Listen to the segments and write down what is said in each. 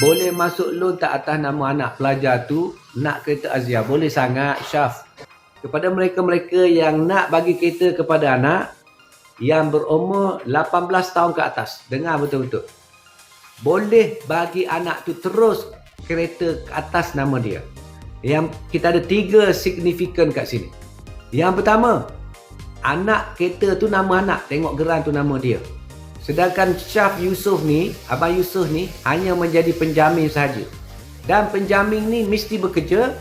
Boleh masuk loan tak atas nama anak pelajar tu nak kereta Azia? Boleh sangat, Syaf. Kepada mereka-mereka yang nak bagi kereta kepada anak yang berumur 18 tahun ke atas, dengar betul-betul. Boleh bagi anak tu terus kereta ke atas nama dia. Yang kita ada 3 signifikan kat sini. Yang pertama, anak kereta tu nama anak, tengok geran tu nama dia. Sedangkan Syaf Yusof ni, Abang Yusof ni hanya menjadi penjamin sahaja. Dan penjamin ni mesti bekerja,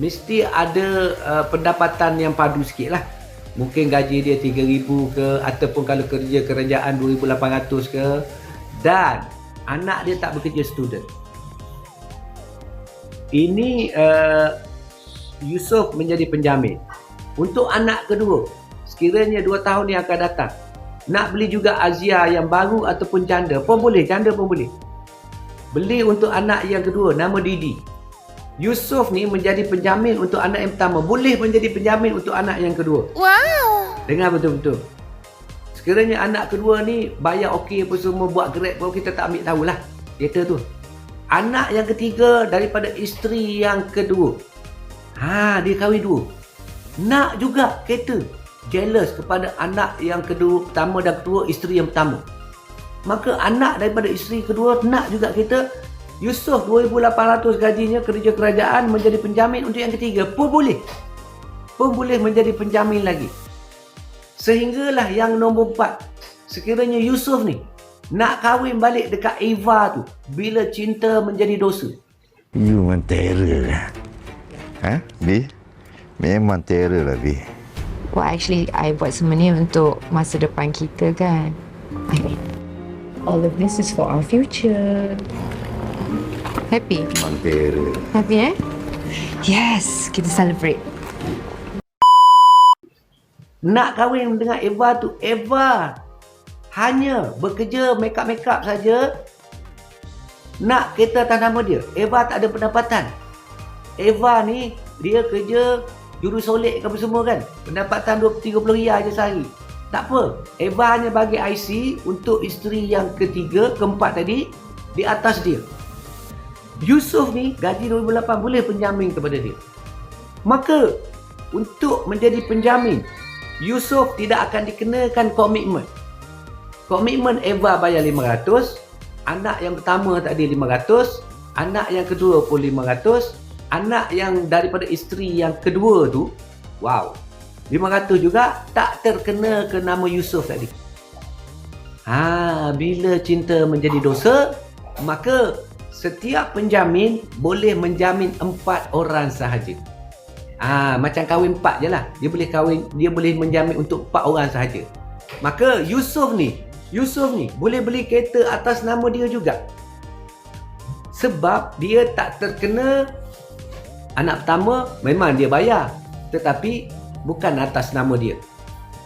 mesti ada pendapatan yang padu sikit lah. Mungkin gaji dia 3,000 ke, ataupun kalau kerja kerajaan 2,800 ke. Dan anak dia tak bekerja student. Ini Yusof menjadi penjamin. Untuk anak kedua, sekiranya 2 tahun yang akan datang, nak beli juga Azia yang baru ataupun janda pun boleh, janda pun boleh. Beli untuk anak yang kedua, nama Didi. Yusof ni menjadi penjamin untuk anak yang pertama, boleh menjadi penjamin untuk anak yang kedua. Wow. Dengar betul-betul. Sekiranya anak kedua ni bayar okey apa semua, buat Grab pun kita tak ambil tahulah kereta tu. Anak yang ketiga daripada isteri yang kedua. Dia kahwin 2. Nak juga kereta. Jealous kepada anak yang kedua, pertama dan kedua, isteri yang pertama. Maka anak daripada isteri kedua nak juga kereta. Yusof 2,800 gajinya, kerja kerajaan, menjadi penjamin untuk yang ketiga pun boleh. Pun boleh menjadi penjamin lagi. Sehinggalah yang nombor 4. Sekiranya Yusof ni nak kahwin balik dekat Eva tu, bila cinta menjadi dosa. You memang terror lah. Bi? Memang terror lah, Bi. Well, actually, I buat semua ni untuk masa depan kita kan. I mean, all of this is for our future. Happy? Memang terror. Happy Yes, kita celebrate. Nak kahwin dengan Eva tu, Eva hanya bekerja make-up saja. Nak kereta atas nama dia. Eva tak ada pendapatan. Eva ni, dia kerja jurusolek ke apa semua kan. Pendapatan 20-30 riyal je sehari. Tak apa. Eva hanya bagi IC untuk isteri yang ketiga, keempat tadi, di atas dia. Yusof ni gaji 2,800 boleh penjamin kepada dia. Maka untuk menjadi penjamin, Yusof tidak akan dikenakan komitmen. Komitmen Eva bayar 500, anak yang pertama tadi 500, anak yang kedua pun 500, anak yang daripada isteri yang kedua tu, wow, 500 juga tak terkena ke nama Yusof tadi. Bila cinta menjadi dosa, maka setiap penjamin boleh menjamin 4 orang sahaja. Macam kahwin 4 je lah. Dia boleh menjamin untuk 4 orang sahaja. Maka Yusof ni boleh beli kereta atas nama dia juga. Sebab dia tak terkena. Anak pertama memang dia bayar, tetapi bukan atas nama dia.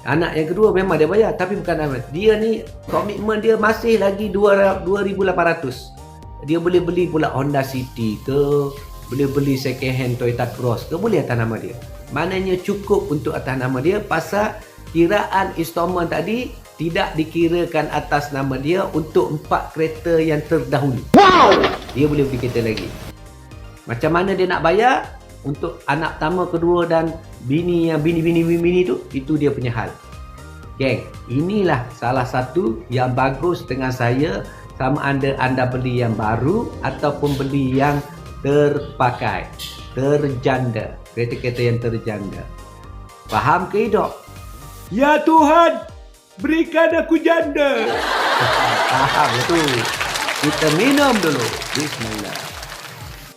Anak yang kedua memang dia bayar, tapi bukan nama dia. Ni komitmen dia masih lagi 2,800. Dia boleh beli pula Honda City ke, boleh beli second hand Toyota Cross ke, boleh atas nama dia. Maknanya cukup untuk atas nama dia, pasal kiraan installment tadi tidak dikirakan atas nama dia untuk 4 kereta yang terdahulu. Wow! Dia boleh beli kereta lagi. Macam mana dia nak bayar untuk anak pertama, kedua dan bini yang bini tu, itu dia punya hal. Geng, inilah salah satu yang bagus dengan saya, sama ada anda beli yang baru ataupun beli yang terpakai, terjanda, kereta-kereta yang terjanda. Faham ke, Dok? Ya Tuhan, berikan aku janda. Faham tu. Kita minum dulu. Bismillah.